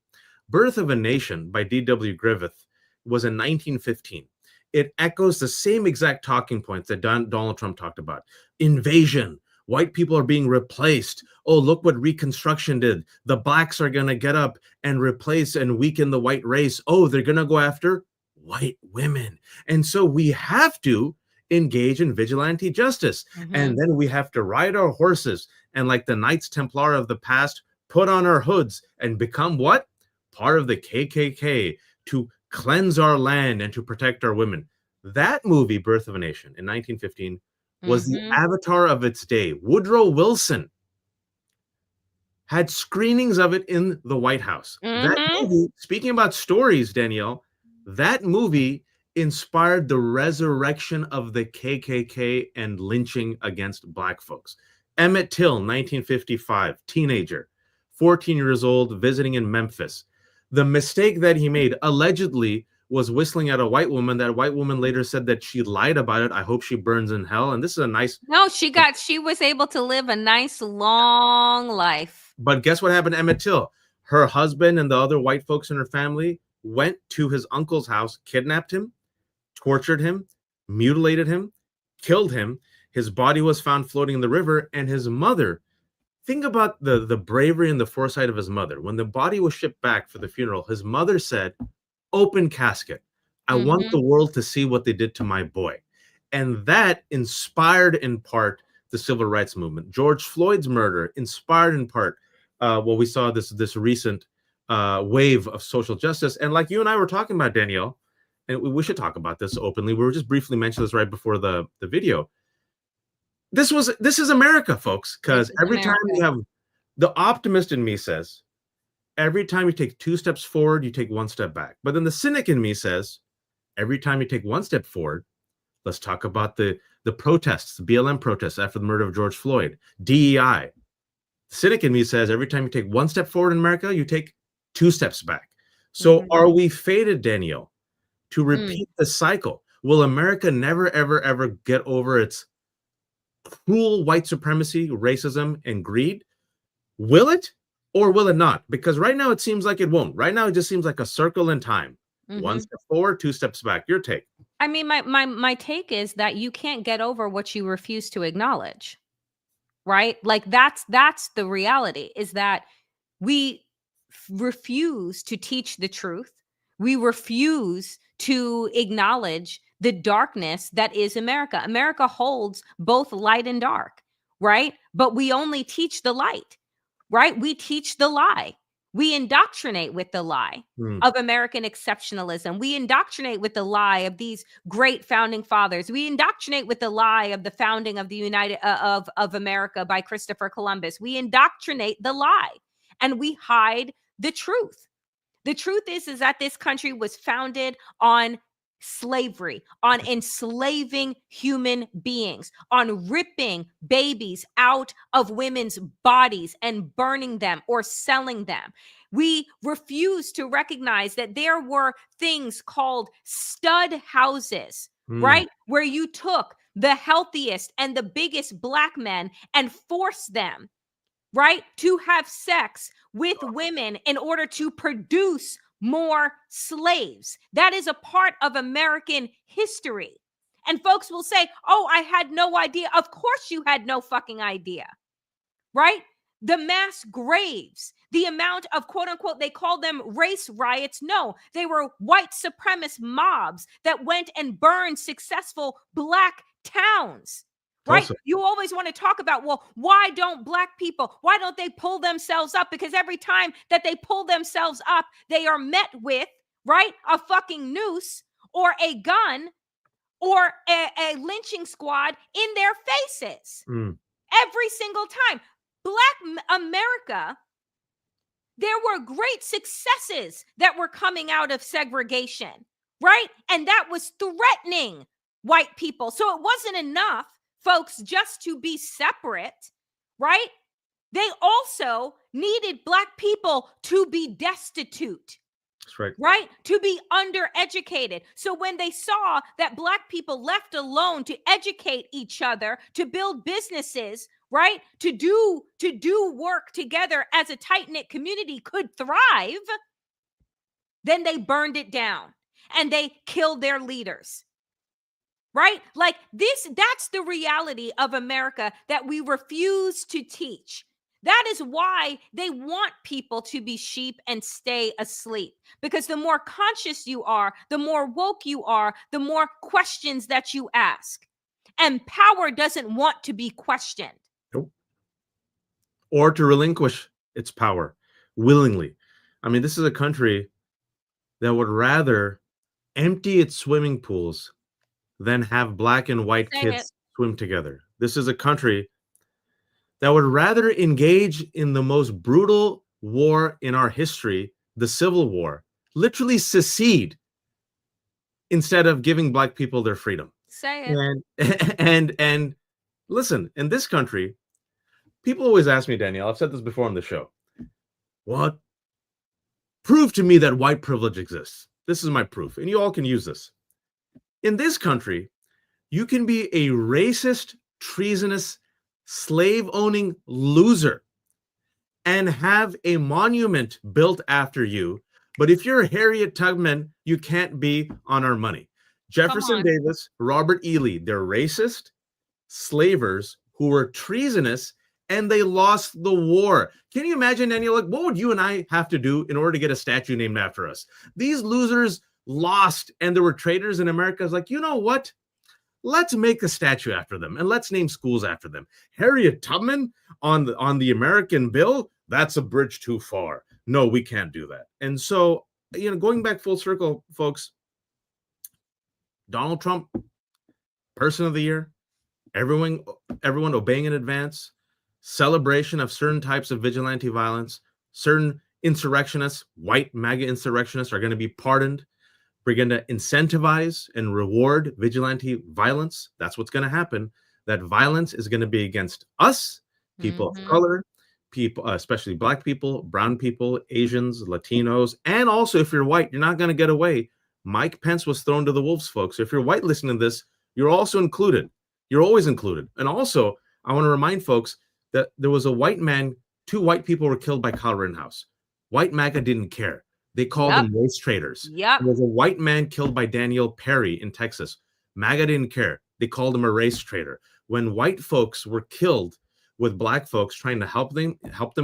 Birth of a Nation by D.W. Griffith was in 1915. It echoes the same exact talking points that Donald Trump talked about. Invasion. White people are being replaced. Oh, look what Reconstruction did. The blacks are going to get up and replace and weaken the white race. Oh, they're going to go after white women. And so we have to engage in vigilante justice. And then we have to ride our horses and, like the Knights Templar of the past, put on our hoods and become what? Part of the KKK, to cleanse our land and to protect our women. That movie, Birth of a Nation, in 1915, was the avatar of its day. Woodrow Wilson had screenings of it in the White House. That movie, speaking about stories, Danielle, that movie inspired the resurrection of the KKK and lynching against black folks. Emmett Till, 1955, teenager, 14 years old, visiting in Memphis. The mistake that he made, allegedly, was whistling at a white woman. That white woman later said that she lied about it. I hope she burns in hell. And this is a nice... No, she was able to live a nice, long life. But guess what happened to Emmett Till? Her husband and the other white folks in her family went to his uncle's house, kidnapped him, tortured him, mutilated him, killed him. His body was found floating in the river, and his mother... Think about the bravery and the foresight of his mother. When the body was shipped back for the funeral, his mother said, open casket. I want the world to see what they did to my boy. And that inspired in part the civil rights movement. George Floyd's murder inspired in part we saw this recent wave of social justice. And like you and I were talking about, Danielle, and we should talk about this openly. We were just briefly mentioning this right before the video. This is America, folks, because every time you have, the optimist in me says, every time you take 2 steps forward, you take 1 step back. But then the cynic in me says, every time you take 1 step forward, let's talk about the protests, the BLM protests after the murder of George Floyd, DEI. The cynic in me says, every time you take 1 step forward in America, you take 2 steps back. So are we fated, Danielle, to repeat the cycle? Will America never, ever, ever get over its cruel white supremacy, racism, and greed? Will it or will it not? Because right now it seems like it won't. Right now it just seems like a circle in time. 1 step forward, 2 steps back. Your take? I mean, my take is that you can't get over what you refuse to acknowledge, right? Like that's the reality, is that we refuse to teach the truth. We refuse to acknowledge the darkness that is America. America holds both light and dark, right? But we only teach the light, right? We teach the lie. We indoctrinate with the lie of American exceptionalism. We indoctrinate with the lie of these great founding fathers. We indoctrinate with the lie of the founding of the of America by Christopher Columbus. We indoctrinate the lie and we hide the truth. The truth is that this country was founded on slavery, on enslaving human beings, on ripping babies out of women's bodies and burning them or selling them. We refuse to recognize that there were things called stud houses, right? Where you took the healthiest and the biggest Black men and forced them, right, to have sex with women in order to produce more slaves. That is a part of American history. And folks will say, oh, I had no idea. Of course you had no fucking idea, right? The mass graves, the amount of quote unquote, they call them race riots. No, they were white supremacist mobs that went and burned successful Black towns. Right? Also, you always want to talk about, well, why don't Black people, why don't they pull themselves up? Because every time that they pull themselves up, they are met with, right, a fucking noose or a gun or a lynching squad in their faces. Every single time. Black America, there were great successes that were coming out of segregation, right? And that was threatening white people. So it wasn't enough, folks, just to be separate, right? They also needed Black people to be destitute. That's right. Right? To be undereducated. So when they saw that Black people left alone to educate each other, to build businesses, right? To do work together as a tight-knit community could thrive, then they burned it down and they killed their leaders. Right? Like this, that's the reality of America that we refuse to teach. That is why they want people to be sheep and stay asleep. Because the more conscious you are, the more woke you are, the more questions that you ask. And power doesn't want to be questioned. Nope. Or to relinquish its power willingly. I mean, this is a country that would rather empty its swimming pools than have Black and white kids swim together. This is a country that would rather engage in the most brutal war in our history, the Civil War, literally secede, instead of giving Black people their freedom. Say it. And listen, in this country, people always ask me, Danielle, I've said this before on the show, what? Prove to me that white privilege exists. This is my proof, and you all can use this. In this country, you can be a racist, treasonous, slave-owning loser and have a monument built after you. But if you're Harriet Tubman, you can't be on our money. Jefferson Davis, Robert E. Lee, they're racist slavers who were treasonous, and they lost the war. Can you imagine, Daniel? Like, what would you and I have to do in order to get a statue named after us? These losers lost, and there were traitors in America. It's like, you know what? Let's make a statue after them, and let's name schools after them. Harriet Tubman on the American bill, that's a bridge too far. No, we can't do that. And so, you know, going back full circle, folks, Donald Trump, person of the year, everyone obeying in advance, celebration of certain types of vigilante violence, certain insurrectionists, white MAGA insurrectionists are going to be pardoned. We're going to incentivize and reward vigilante violence. That's what's going to happen. That violence is going to be against us, people of color, people, especially Black people, brown people, Asians, Latinos, and also if you're white, you're not going to get away. Mike Pence was thrown to the wolves, folks. If you're white listening to this, you're also included. You're always included. And also, I want to remind folks that there was a white man, 2 white people were killed by Kyle Rittenhouse. White MAGA didn't care. They called them race traitors. There was a white man killed by Daniel Perry in Texas. MAGA didn't care. They called him a race traitor. When white folks were killed with Black folks trying to help them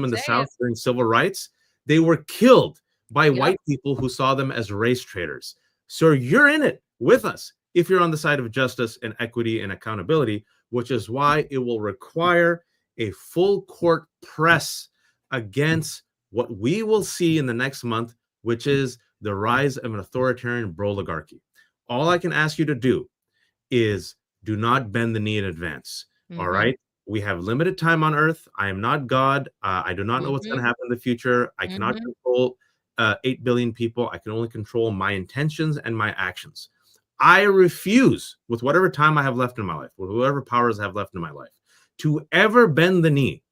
in the South during civil rights, they were killed by white people who saw them as race traitors. So you're in it with us if you're on the side of justice and equity and accountability, which is why it will require a full court press against what we will see in the next month, which is the rise of an authoritarian oligarchy. All I can ask you to do is do not bend the knee in advance. All right? We have limited time on earth. I am not God. I do not know what's going to happen in the future. I cannot control 8 billion people. I can only control my intentions and my actions. I refuse, with whatever time I have left in my life, with whatever powers I have left in my life, to ever bend the knee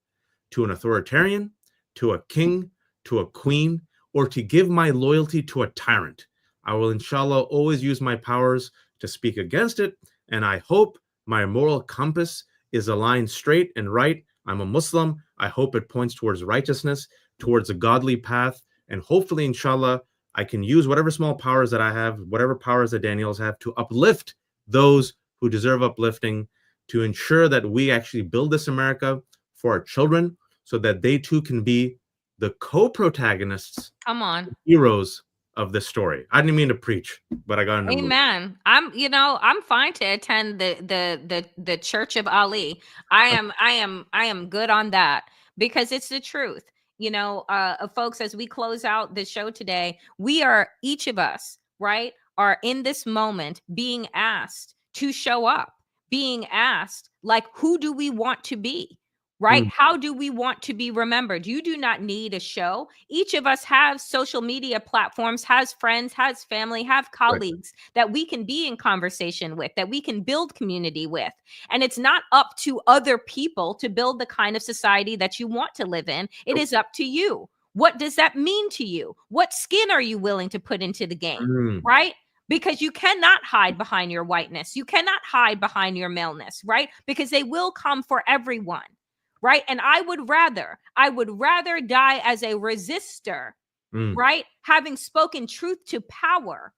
to an authoritarian, to a king, to a queen, or to give my loyalty to a tyrant. I will, inshallah, always use my powers to speak against it, and I hope my moral compass is aligned straight and right. I'm a Muslim. I hope it points towards righteousness, towards a godly path, and hopefully, inshallah, I can use whatever small powers that I have, whatever powers that Danielle's have, to uplift those who deserve uplifting, to ensure that we actually build this America for our children so that they too can be the co-protagonists, come on, heroes of this story. I didn't mean to preach, but I got into amen. I'm fine to attend the Church of Ali. I am good on that because it's the truth. Folks, as we close out the show today, we are, each of us, right, are in this moment being asked to show up, being asked, like, who do we want to be? Right? How do we want to be remembered? You do not need a show. Each of us have social media platforms, has friends, has family, have colleagues that we can be in conversation with, that we can build community with. And it's not up to other people to build the kind of society that you want to live in. It is up to you. What does that mean to you? What skin are you willing to put into the game? Right? Because you cannot hide behind your whiteness. You cannot hide behind your maleness, right? Because they will come for everyone. Right. And I would rather die as a resistor, right? Having spoken truth to power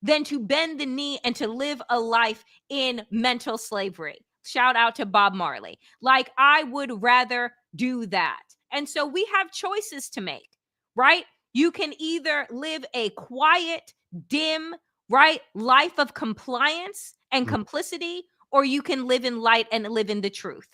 than to bend the knee and to live a life in mental slavery. Shout out to Bob Marley. Like, I would rather do that. And so we have choices to make, right? You can either live a quiet, dim, right, life of compliance and complicity, or you can live in light and live in the truth.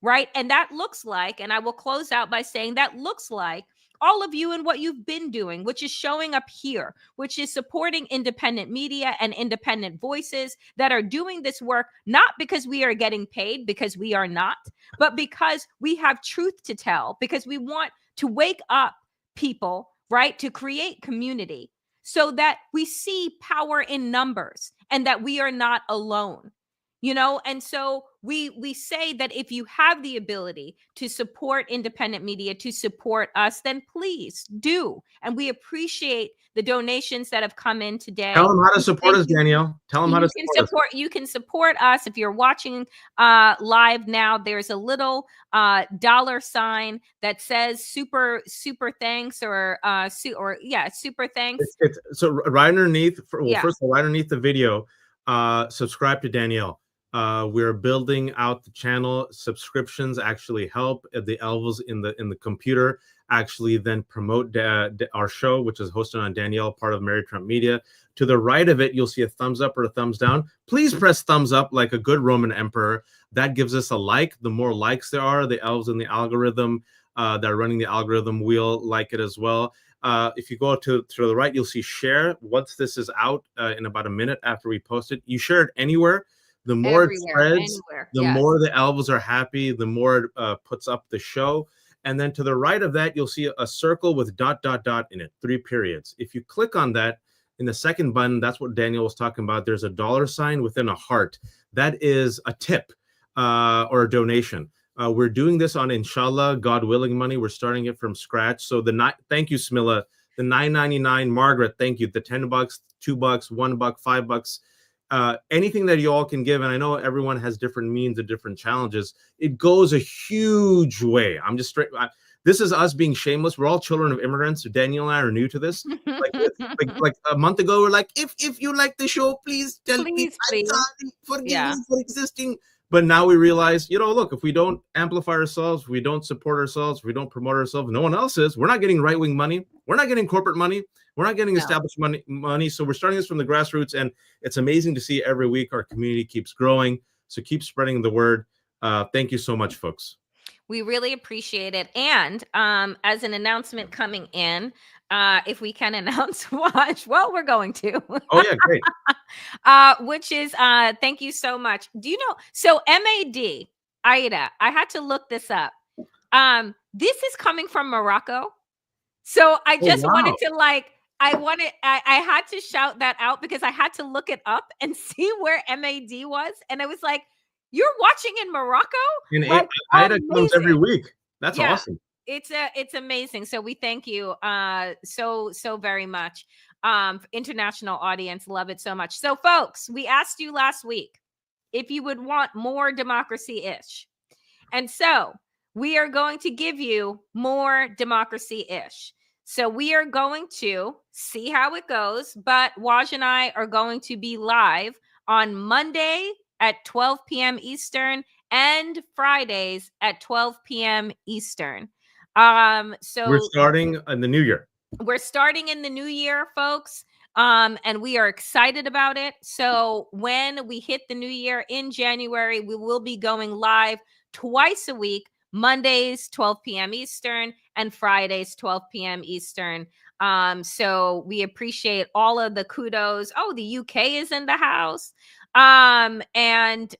Right. And that looks like, and I will close out by saying that looks like all of you and what you've been doing, which is showing up here, which is supporting independent media and independent voices that are doing this work, not because we are getting paid, because we are not, but because we have truth to tell, because we want to wake up people, right, to create community so that we see power in numbers and that we are not alone. And so we say that if you have the ability to support independent media, to support us, then please do. And we appreciate the donations that have come in today. Tell them how to support us, Danielle. Tell them how to support us. You can support us if you're watching live now. There's a little $sign that says super thanks or super thanks. So right underneath, first of all, right underneath the video, subscribe to Danielle. We're building out the channel. Subscriptions actually help the elves in the computer actually then promote our show, which is hosted on Danielle, part of Mary Trump Media. To the right of it, you'll see a thumbs up or a thumbs down. Please press thumbs up like a good Roman emperor. That gives us a like. The more likes there are, the elves in the algorithm that are running the algorithm will like it as well. If you go to the right, you'll see share. Once this is out in about a minute after we post it, you share it anywhere. The more it spreads, the more the elves are happy, the more it puts up the show. And then to the right of that, you'll see a circle with ... in it, 3 periods. If you click on that, in the second button, that's what Daniel was talking about. There's a $sign within a heart. That is a tip or a donation. We're doing this on, inshallah, God willing money. We're starting it from scratch. So thank you, Smilla. The $9.99, Margaret, thank you. The $10, $2, $1, $5. Anything that you all can give, and I know everyone has different means and different challenges, it goes a huge way. I'm just straight. This is us being shameless. We're all children of immigrants. Daniel and I are new to this. Like a month ago, we're like, if you like the show, please tell me. Forgive me for existing. But now we realize, look, if we don't amplify ourselves, if we don't support ourselves, if we don't promote ourselves, no one else is. We're not getting right-wing money. We're not getting corporate money. We're not getting established money. So we're starting this from the grassroots, and it's amazing to see every week our community keeps growing. So keep spreading the word. Thank you so much, folks. We really appreciate it. And as an announcement coming in, if we can announce Waj, well, we're going to. Oh, yeah, great. Which is, thank you so much. Do you know, so MAD, Aida, I had to look this up. This is coming from Morocco. So I just wanted to I had to shout that out because I had to look it up and see where MAD was. And I was like, you're watching in Morocco? And Ida comes every week. That's awesome. It's amazing. So we thank you so very much. International audience, love it so much. So folks, we asked you last week if you would want more democracy-ish. And so we are going to give you more democracy-ish. So we are going to see how it goes, but Waj and I are going to be live on Monday at 12 p.m. Eastern and Fridays at 12 p.m. Eastern. So we're starting in the new year. We're starting in the new year, folks. And we are excited about it. So when we hit the new year in January, we will be going live twice a week, Mondays, 12 p.m. Eastern, and Fridays, 12 p.m. Eastern. So we appreciate all of the kudos. Oh, the UK is in the house. And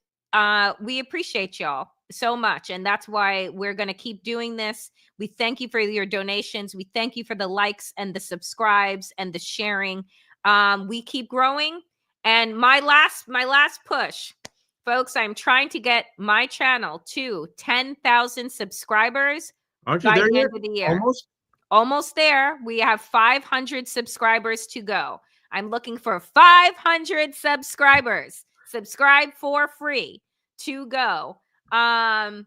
we appreciate y'all so much. And that's why we're going to keep doing this. We thank you for your donations. We thank you for the likes and the subscribes and the sharing. We keep growing. And my last push, folks, I'm trying to get my channel to 10,000 subscribers. Aren't you there yet? End of the year. Almost there. We have 500 subscribers to go. I'm looking for 500 subscribers. Subscribe for free to go. And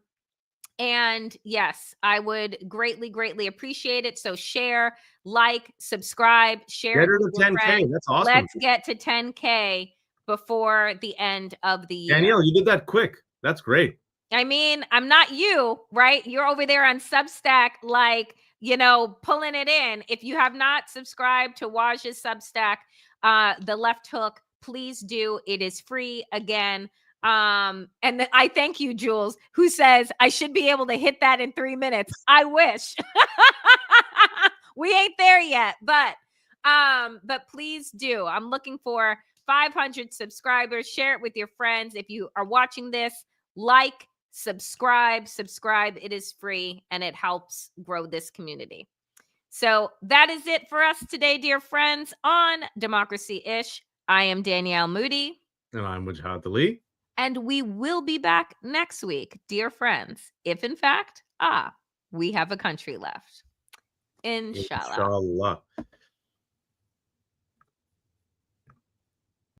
yes, I would greatly appreciate it. So share, like, subscribe, share. Get her to 10K. That's awesome. Let's get to 10K before the end of the year. Danielle, you did that quick. That's great. I mean, I'm not you, right? You're over there on Substack, like, pulling it in. If you have not subscribed to Waj's Substack, The Left Hook, please do. It is free again. And I thank you, Jules, who says I should be able to hit that in 3 minutes. I wish. We ain't there yet, but please do. I'm looking for 500 subscribers. Share it with your friends. If you are watching this, like, subscribe. It is free and it helps grow this community. So that is it for us today, dear friends, on Democracy-ish. I am Danielle Moodie. And I'm Wajahat. And we will be back next week, dear friends, if in fact, we have a country left. Inshallah. Inshallah.